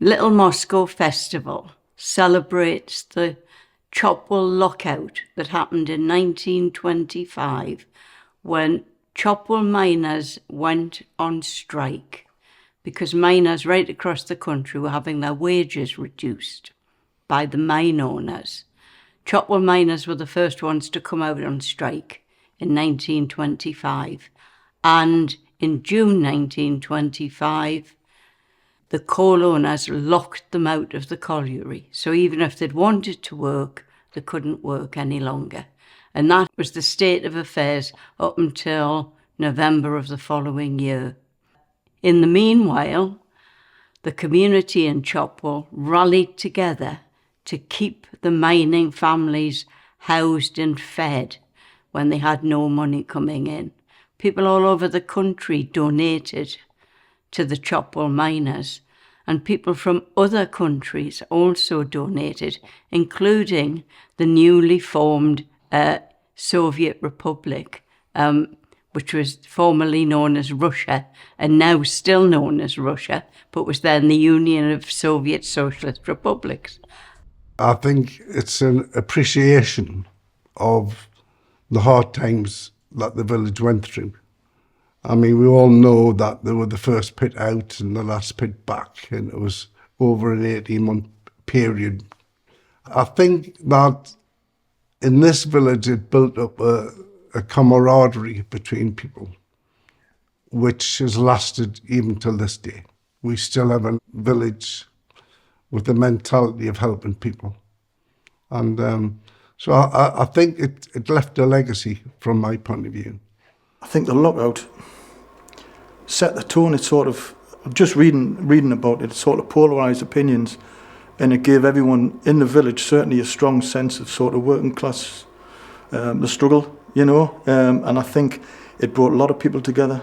Little Moscow Festival celebrates the Chopwell lockout that happened in 1925 when Chopwell miners went on strike because miners right across the country were having their wages reduced by the mine owners. Chopwell miners were the first ones to come out on strike in 1925, and in June 1925 the coal owners locked them out of the colliery. So even if they'd wanted to work, they couldn't work any longer. And that was the state of affairs up until November of the following year. In the meanwhile, the community in Chopwell rallied together to keep the mining families housed and fed when they had no money coming in. People all over the country donated to the Chopwell miners, and people from other countries also donated, including the newly formed Soviet Republic, which was formerly known as Russia and now still known as Russia, but was then the Union of Soviet Socialist Republics. I think it's an appreciation of the hard times that the village went through. I mean, we all know that they were the first pit out and the last pit back, and it was over an 18-month period. I think that in this village it built up a camaraderie between people, which has lasted even till this day. We still have a village with the mentality of helping people. And so I think it left a legacy from my point of view. I think the lockout set the tone. It sort of, just reading about it, it sort of polarised opinions, and it gave everyone in the village certainly a strong sense of sort of working class, the struggle, you know, and I think it brought a lot of people together,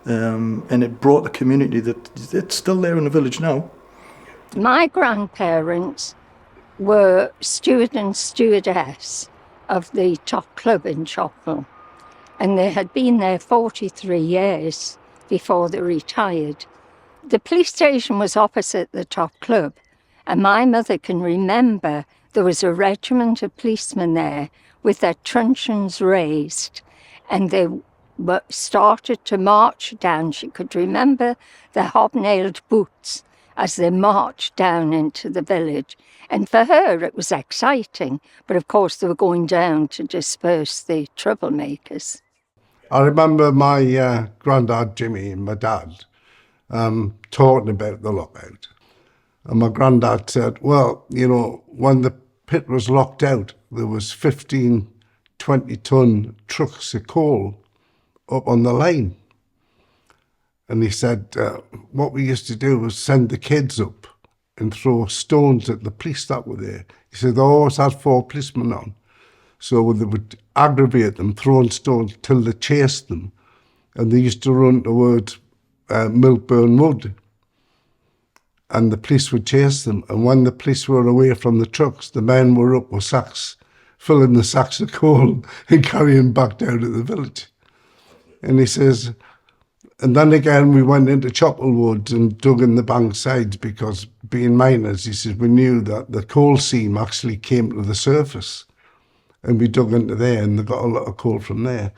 and it brought the community that it's still there in the village now. My grandparents were steward and stewardess of the top club in Chopwell, and they had been there 43 years before they retired. The police station was opposite the top club, and my mother can remember there was a regiment of policemen there with their truncheons raised, and they started to march down. She could remember their hobnailed boots as they marched down into the village. And for her, it was exciting. But of course, they were going down to disperse the troublemakers. I remember my granddad Jimmy and my dad talking about the lockout. And my granddad said, well, you know, when the pit was locked out, there was 15, 20-ton trucks of coal up on the line. And he said, what we used to do was send the kids up and throw stones at the police that were there. He said they always had 4 policemen on. So they would aggravate them, throwing stones till they chased them. And they used to run towards Milkburn Wood. And the police would chase them. And when the police were away from the trucks, the men were up with sacks, filling the sacks of coal and carrying back down to the village. And he says, and then again, we went into Chopwell Woods and dug in the bank sides because, being miners, he says, we knew that the coal seam actually came to the surface. And we dug into there and they got a lot of coal from there.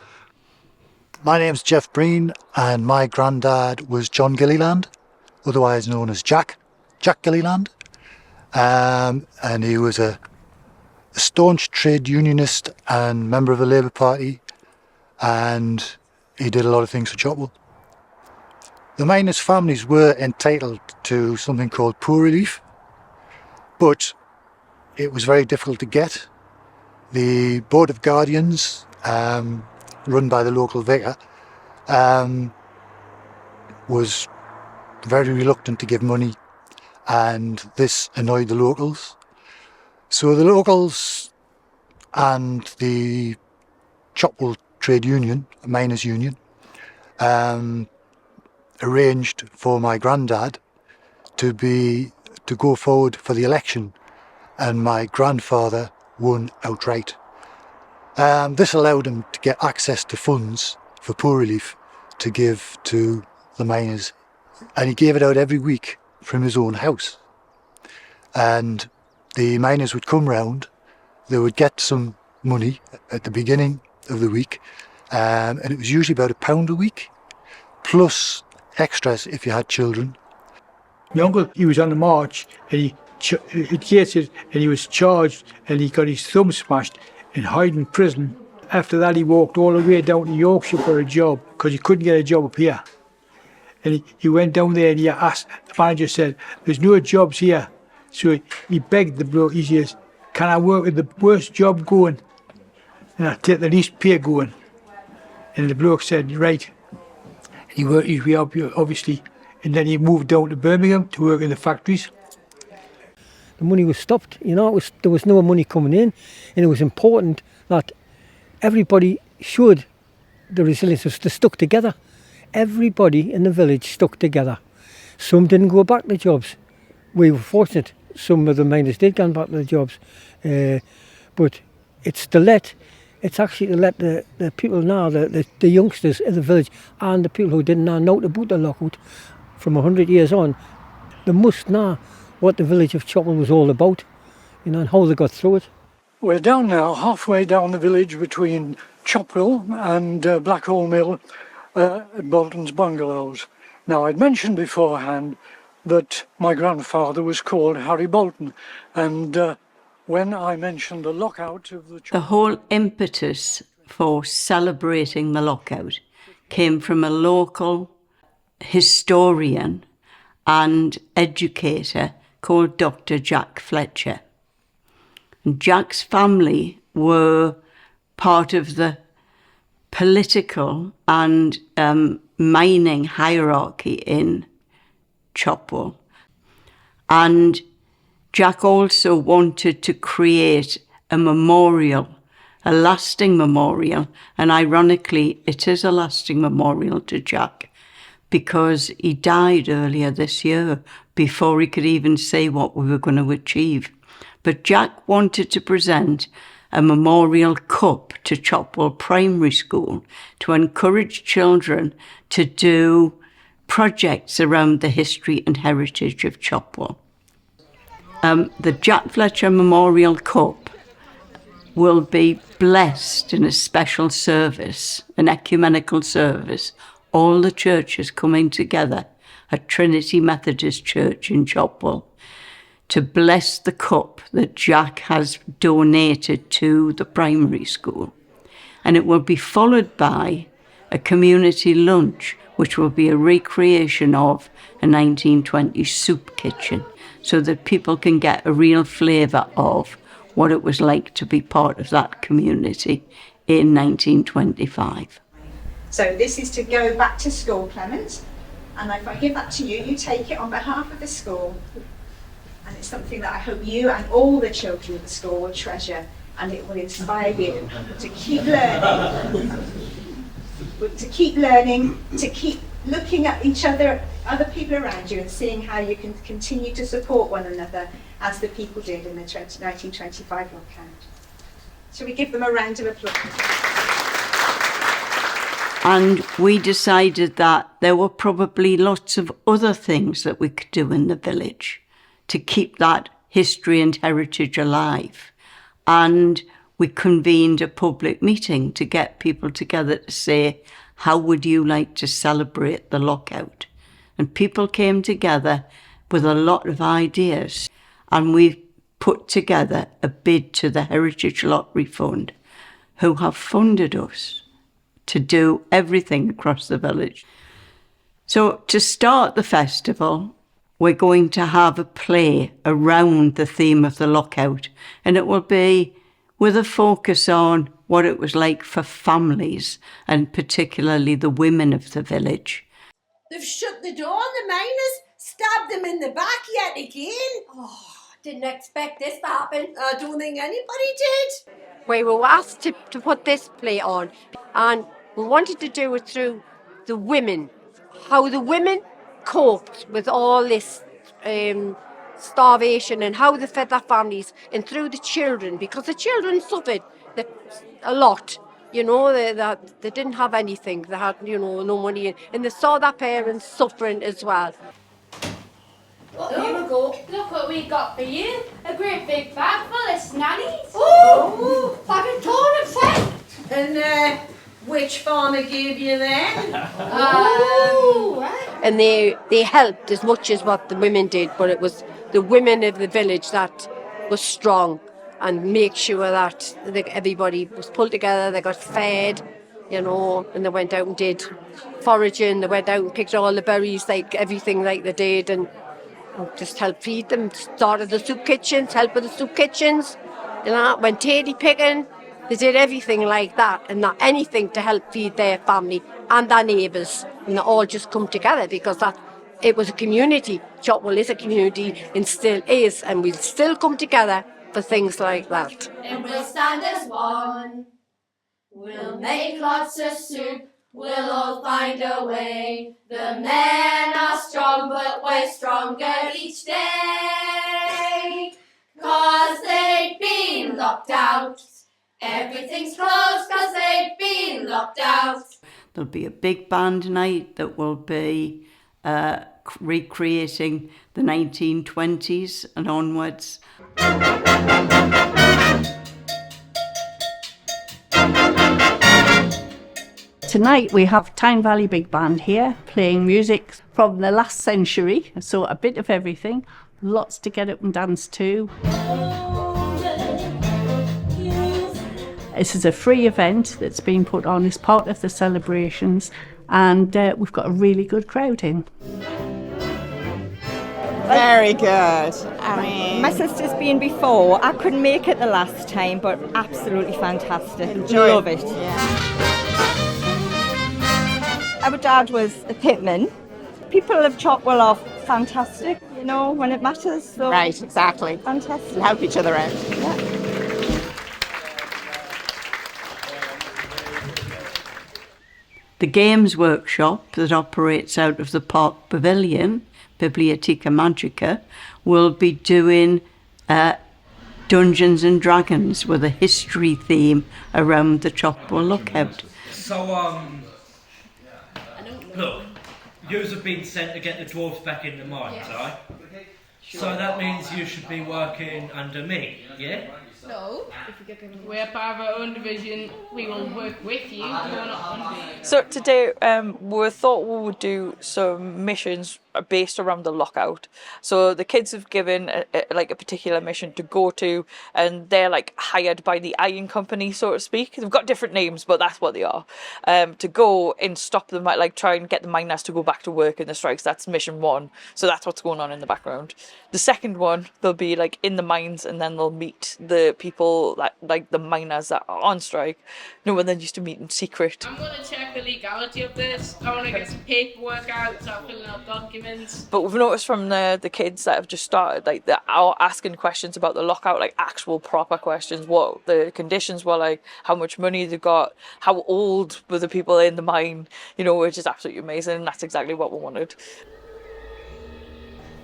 My name's Jeff Breen, and my granddad was John Gilliland, otherwise known as Jack Gilliland. And he was a staunch trade unionist and member of the Labour Party, and he did a lot of things for Chopwell. The miners' families were entitled to something called poor relief, but it was very difficult to get. The Board of Guardians, run by the local vicar, was very reluctant to give money, and this annoyed the locals. So the locals and the Chopwell Trade Union, Miners' Union, arranged for my granddad to go forward for the election, and my grandfather won outright. This allowed him to get access to funds for poor relief to give to the miners, and he gave it out every week from his own house. And the miners would come round, they would get some money at the beginning of the week, and it was usually about £1 a week, plus extras if you had children. My uncle, he was on the march and he gated and he was charged and he got his thumb smashed and hid in prison. After that he walked all the way down to Yorkshire for a job because he couldn't get a job up here. And he went down there and he asked, the manager said, there's no jobs here. So he begged the bloke, he says, can I work with the worst job going? And I'll take the least pay going. And the bloke said, right. He worked his way up, obviously, and then he moved down to Birmingham to work in the factories. The money was stopped, you know, there was no money coming in, and it was important that everybody showed the resilience, they stuck together. Everybody in the village stuck together. Some didn't go back to jobs. We were fortunate, some of the miners did go back to the jobs, but it's actually to let the people now, the youngsters in the village and the people who didn't know about the lockout from 100 years on, they must know what the village of Chopwell was all about, you know, and how they got through it. We're down now, halfway down the village between Chopwell and Blackhall Mill at Bolton's Bungalows. Now, I'd mentioned beforehand that my grandfather was called Harry Bolton, and when I mentioned the lockout of the whole impetus for celebrating the lockout came from a local historian and educator called Dr. Jack Fletcher. And Jack's family were part of the political and mining hierarchy in Chopwell. And Jack also wanted to create a memorial, a lasting memorial, and ironically it is a lasting memorial to Jack because he died earlier this year before he could even say what we were going to achieve. But Jack wanted to present a memorial cup to Chopwell Primary School to encourage children to do projects around the history and heritage of Chopwell. The Jack Fletcher Memorial Cup will be blessed in a special service, an ecumenical service, all the churches coming together at Trinity Methodist Church in Chopwell to bless the cup that Jack has donated to the primary school. And it will be followed by a community lunch, which will be a recreation of a 1920s soup kitchen, so that people can get a real flavour of what it was like to be part of that community in 1925. So this is to go back to school, Clement, and if I give that to you, you take it on behalf of the school, and it's something that I hope you and all the children of the school will treasure, and it will inspire you to keep learning, to keep looking at each other, other people around you, and seeing how you can continue to support one another as the people did in the 1925 lockout. Shall we give them a round of applause? And we decided that there were probably lots of other things that we could do in the village to keep that history and heritage alive. And we convened a public meeting to get people together to say, how would you like to celebrate the lockout? And people came together with a lot of ideas, and we put together a bid to the Heritage Lottery Fund, who have funded us to do everything across the village. So to start the festival, we're going to have a play around the theme of the lockout, and it will be with a focus on what it was like for families, and particularly the women of the village. They've shut the door on the miners, stabbed them in the back yet again. Oh, didn't expect this to happen. I don't think anybody did. We were asked to put this play on, and we wanted to do it through the women, how the women coped with all this starvation and how they fed their families, and through the children, because the children suffered a lot. You know, they didn't have anything. They had, no money, and they saw their parents suffering as well. we got for you? A great big bag full of snannies. Ooh! Like a turnip set. And which farmer gave you them? And they helped as much as what the women did, but it was the women of the village that was strong and make sure that everybody was pulled together, they got fed, you know, and they went out and did foraging, they went out and picked all the berries, like everything like they did, and just helped feed them. Started the soup kitchens, helped with the soup kitchens, you know, went teddy picking. They did everything like that, and not anything to help feed their family and their neighbours, and they all just come together because it was a community. Chopwell is a community and still is, and we'll still come together for things like that. And we'll stand as one. We'll make lots of soup. We'll all find a way. The men are strong, but we're stronger each day. 'Cause they've been locked out. Everything's closed 'cause they've been locked out. There'll be a big band night that will be recreating the 1920s and onwards. Tonight we have Tyne Valley Big Band here playing music from the last century, so a bit of everything, lots to get up and dance to. This is a free event that's been put on as part of the celebrations, and we've got a really good crowd in. Very good. I mean, my sister's been before. I couldn't make it the last time, but absolutely fantastic. Love it. Yeah. Our dad was a pitman. People of Chopwell are fantastic, you know, when it matters. So Right, exactly. fantastic. We help each other out. Yeah. The Games Workshop that operates out of the Park Pavilion, Biblioteca Magica, will be doing Dungeons and Dragons with a history theme around the Chopwell Lockout. So, look, yous have been sent to get the dwarves back in the mines, aye? So that means you should be working under me, yeah? No. We're part of our own division. We will work with you. We're not under you. So today we thought we would do some missions based around the lockout. So the kids have given a particular mission to go to, and they're like hired by the iron company, so to speak. They've got different names, but that's what they are. To go and stop them, like try and get the miners to go back to work in the strikes. That's mission 1. So that's what's going on in the background. The second one, they'll be like in the mines, and then they'll meet the people that like the miners that are on strike. No one then used to meet in secret. I'm going to check the legality of this. I want to get some paperwork out, start filling out documents. But we've noticed from the kids that have just started, like they're asking questions about the lockout, like actual proper questions, what the conditions were like, how much money they got, how old were the people in the mine, you know, which is absolutely amazing, and that's exactly what we wanted.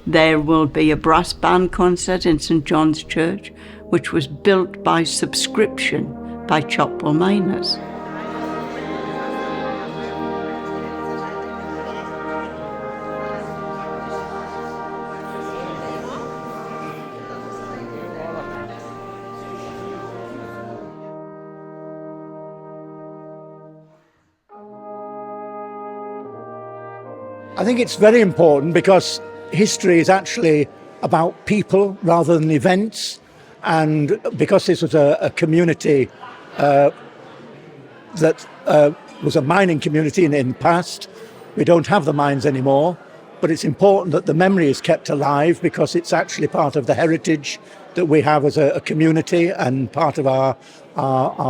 There will be a brass band concert in St John's Church, which was built by subscription by Chopwell miners. I think it's very important because history is actually about people rather than events, and because this was a community that was a mining community in the past, we don't have the mines anymore, but it's important that the memory is kept alive because it's actually part of the heritage that we have as a community and part of our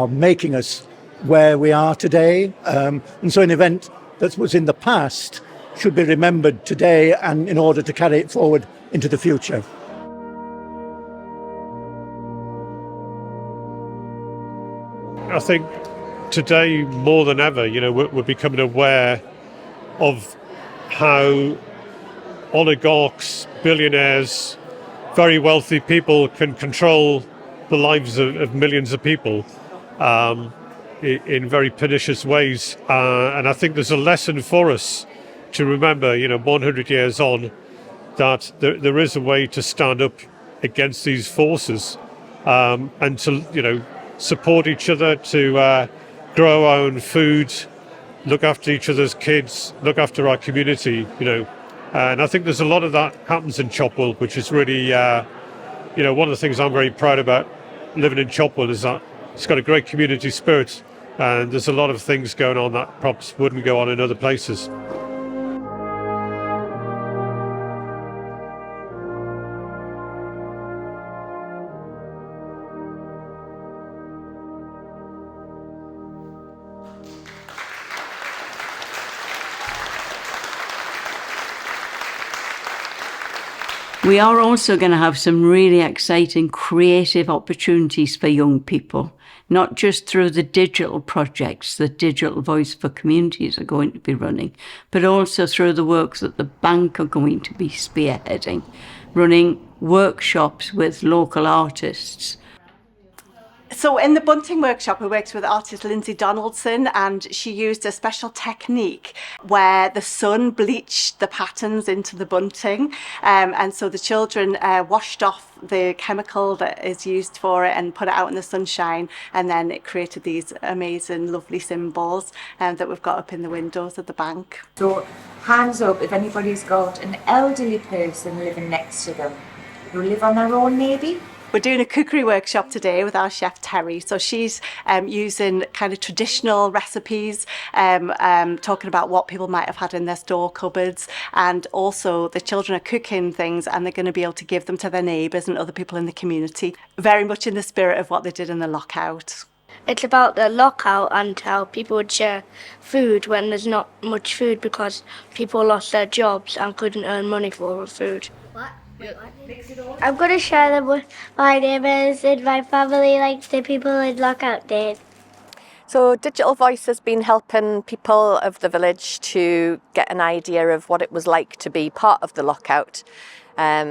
making us where we are today. And so an event that was in the past should be remembered today and in order to carry it forward into the future. I think today more than ever, you know, we're becoming aware of how oligarchs, billionaires, very wealthy people can control the lives of millions of people in very pernicious ways. And I think there's a lesson for us to remember, you know, 100 years on, that there is a way to stand up against these forces, and to, support each other, to grow our own food, look after each other's kids, look after our community, And I think there's a lot of that happens in Chopwell, which is really, one of the things I'm very proud about living in Chopwell is that it's got a great community spirit, and there's a lot of things going on that perhaps wouldn't go on in other places. We are also going to have some really exciting creative opportunities for young people, not just through the digital projects that Digital Voice for Communities are going to be running, but also through the work that the bank are going to be spearheading, running workshops with local artists. So in the bunting workshop, we worked with artist Lindsay Donaldson, and she used a special technique where the sun bleached the patterns into the bunting. And so the children washed off the chemical that is used for it and put it out in the sunshine. And then it created these amazing, lovely symbols that we've got up in the windows of the bank. So hands up if anybody's got an elderly person living next to them who live on their own maybe. We're doing a cookery workshop today with our chef Terry. So she's using kind of traditional recipes, talking about what people might have had in their store cupboards, and also the children are cooking things and they're going to be able to give them to their neighbours and other people in the community, very much in the spirit of what they did in the lockout. It's about the lockout and how people would share food when there's not much food because people lost their jobs and couldn't earn money for food. I'm going to share them with my neighbours and my family, like the people in lockout did. So Digital Voice has been helping people of the village to get an idea of what it was like to be part of the lockout.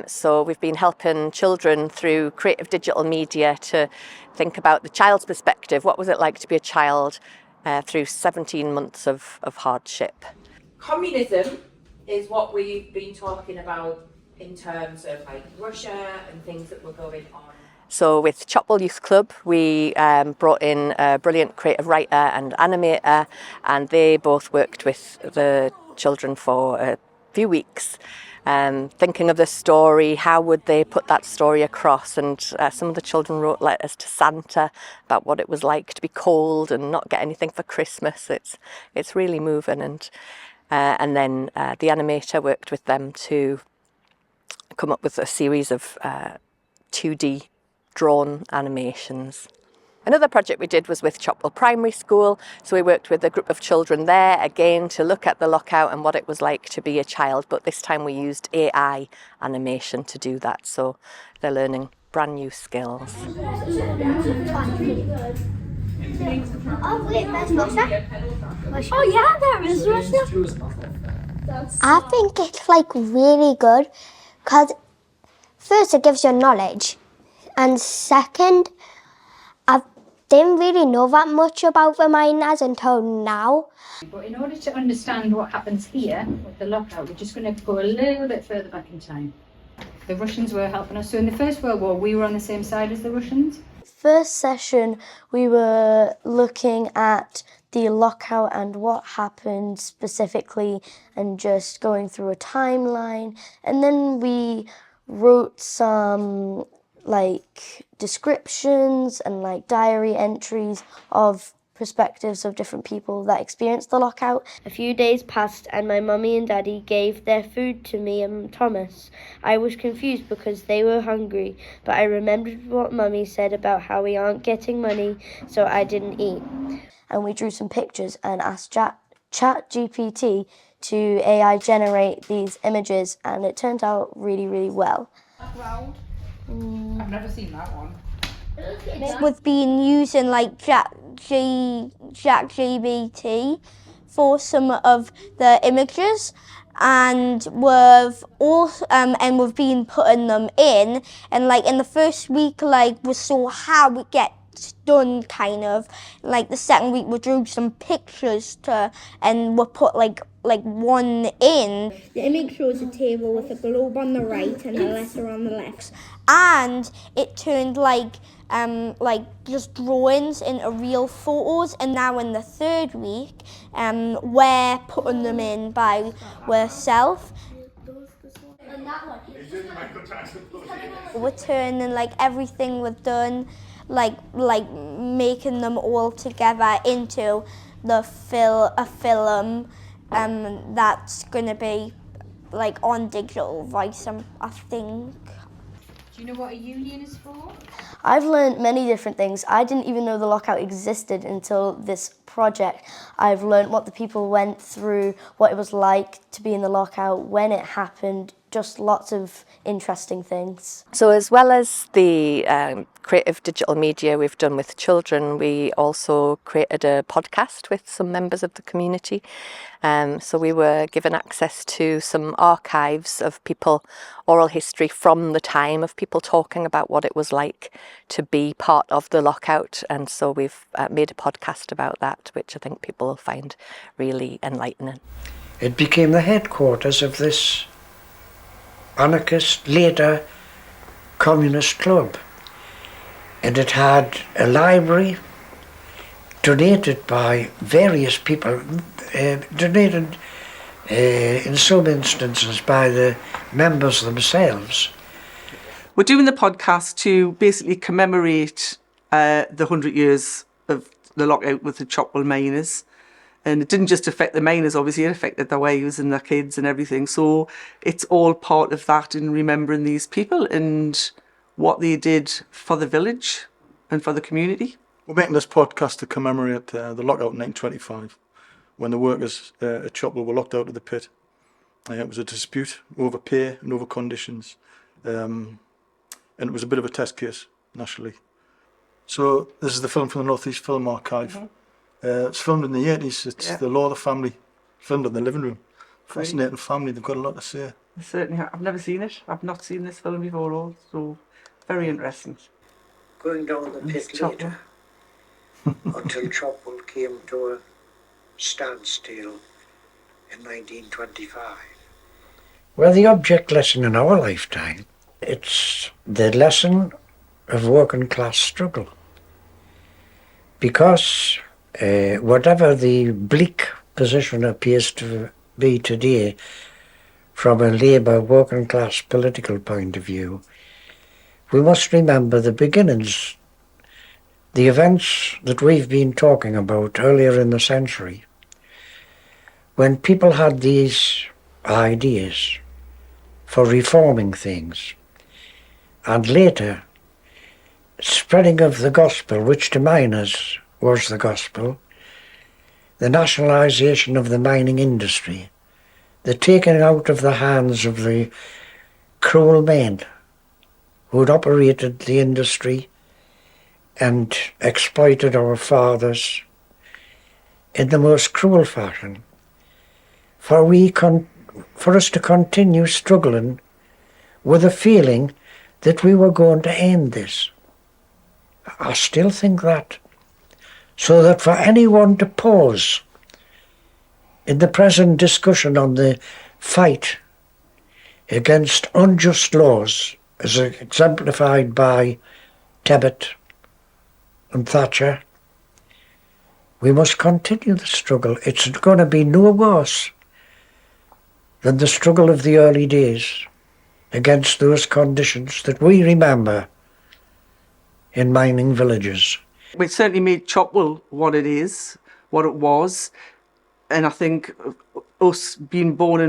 So we've been helping children through creative digital media to think about the child's perspective. What was it like to be a child through 17 months of hardship? Communism is what we've been talking about in terms of like Russia and things that were going on. So with Chopwell Youth Club, we brought in a brilliant creative writer and animator, and they both worked with the children for a few weeks, thinking of the story, how would they put that story across, and some of the children wrote letters to Santa about what it was like to be cold and not get anything for Christmas. It's really moving, and then the animator worked with them to come up with a series of 2D drawn animations. Another project we did was with Chopwell Primary School, so we worked with a group of children there again to look at the lockout and what it was like to be a child, but this time we used AI animation to do that, so they're learning brand new skills. Oh wait, there's Russia. Oh yeah, there is Russia. I think it's like really good because first it gives you knowledge, and second, I didn't really know that much about the miners until now. But in order to understand what happens here with the lockout, we're just going to go a little bit further back in time. The Russians were helping us. So in the First World War, we were on the same side as the Russians. First session, we were looking at the lockout and what happened specifically and just going through a timeline. And then we wrote some like descriptions and like diary entries of perspectives of different people that experienced the lockout. A few days passed and my mummy and daddy gave their food to me and Thomas. I was confused because they were hungry, but I remembered what mummy said about how we aren't getting money, so I didn't eat. And we drew some pictures and asked ChatGPT to AI generate these images, and it turned out really, really well. I've never seen that one. We've been using like ChatGPT for some of the images, and we've been putting them in, and like in the first week, like we saw how we get done, kind of. Like the second week we drew some pictures and we put like one in. The image shows a table with a globe on the right and a letter on the left. And it turned like just drawings into real photos, and now in the third week we're putting them in by ourselves. We're turning like everything we've done, like making them all together into a film that's gonna be like on digital voice, I think. Do you know what a union is for? I've learned many different things. I didn't even know the lockout existed until this project. I've learned what the people went through, what it was like to be in the lockout, when it happened, just lots of interesting things. So as well as the creative digital media we've done with children, we also created a podcast with some members of the community. So we were given access to some archives of people, oral history from the time of people talking about what it was like to be part of the lockout. And so we've made a podcast about that, which I think people will find really enlightening. It became the headquarters of this anarchist, later communist club. And it had a library donated by various people, donated in some instances by the members themselves. We're doing the podcast to basically commemorate the 100 years of the lockout with the Chopwell miners. And it didn't just affect the miners, obviously, it affected their wives and their kids and everything. So it's all part of that in remembering these people and what they did for the village and for the community. We're making this podcast to commemorate the lockout in 1925, when the workers at Chopwell were locked out of the pit. It was a dispute over pay and over conditions, and it was a bit of a test case, nationally. So this is the film from the North East Film Archive. Mm-hmm. It's filmed in the 80s. It's the law of the family, filmed in the living room. Great. Fascinating family, they've got a lot to say. Certainly, I've never seen it. I've not seen this film before, all, so very interesting. Going down the pit later, until Chopwell came to a standstill in 1925. Well, the object lesson in our lifetime, it's the lesson of working class struggle. Because whatever the bleak position appears to be today, from a Labour working class political point of view, we must remember the beginnings, the events that we've been talking about earlier in the century, when people had these ideas for reforming things, and later spreading of the gospel, which to miners was the gospel, the nationalisation of the mining industry, the taking out of the hands of the cruel men who had operated the industry and exploited our fathers in the most cruel fashion. For us to continue struggling with a feeling that we were going to end this. I still think that. So that for anyone to pause in the present discussion on the fight against unjust laws, as exemplified by Tebbit and Thatcher, we must continue the struggle. It's going to be no worse than the struggle of the early days against those conditions that we remember in mining villages. It certainly made Chopwell what it is, what it was, and I think us being born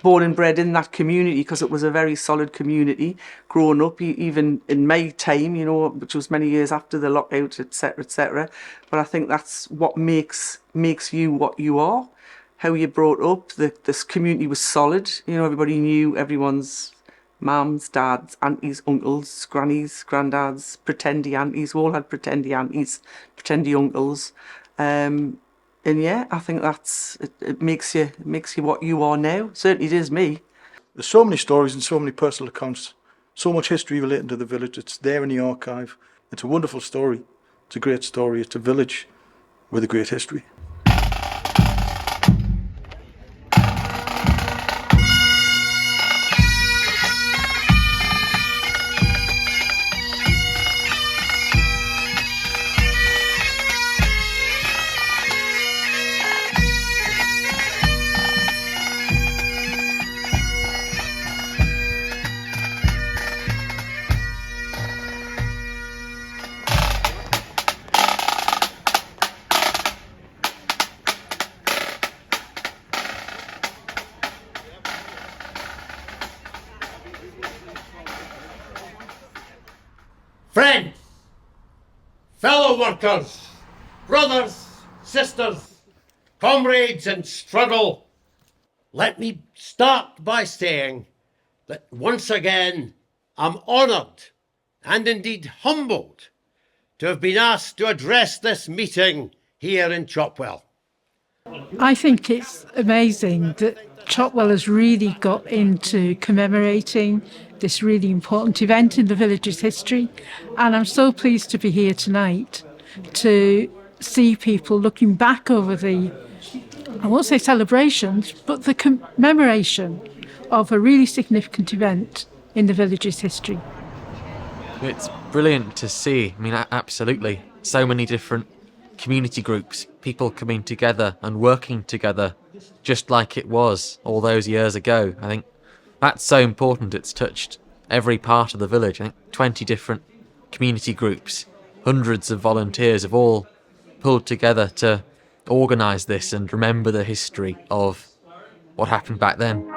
and bred in that community, because it was a very solid community, growing up, even in my time, you know, which was many years after the lockout, etc., etc. But I think that's what makes you what you are, how you brought up. This community was solid, you know, everybody knew everyone's mums, dads, aunties, uncles, grannies, granddads, pretendy aunties. We all had pretendy aunties, pretendy uncles. And yeah, I think it makes you what you are now. Certainly it is me. There's so many stories and so many personal accounts, so much history relating to the village. It's there in the archive. It's a wonderful story. It's a great story. It's a village with a great history. Friends, fellow workers, brothers, sisters, comrades in struggle, let me start by saying that once again I'm honoured and indeed humbled to have been asked to address this meeting here in Chopwell. I think it's amazing that Chopwell has really got into commemorating this really important event in the village's history, and I'm so pleased to be here tonight to see people looking back over the, I won't say celebrations, but the commemoration of a really significant event in the village's history. It's brilliant to see. I mean, absolutely. So many different community groups, people coming together and working together, just like it was all those years ago. I think that's so important. It's touched every part of the village. I think 20 different community groups, hundreds of volunteers have all pulled together to organise this and remember the history of what happened back then.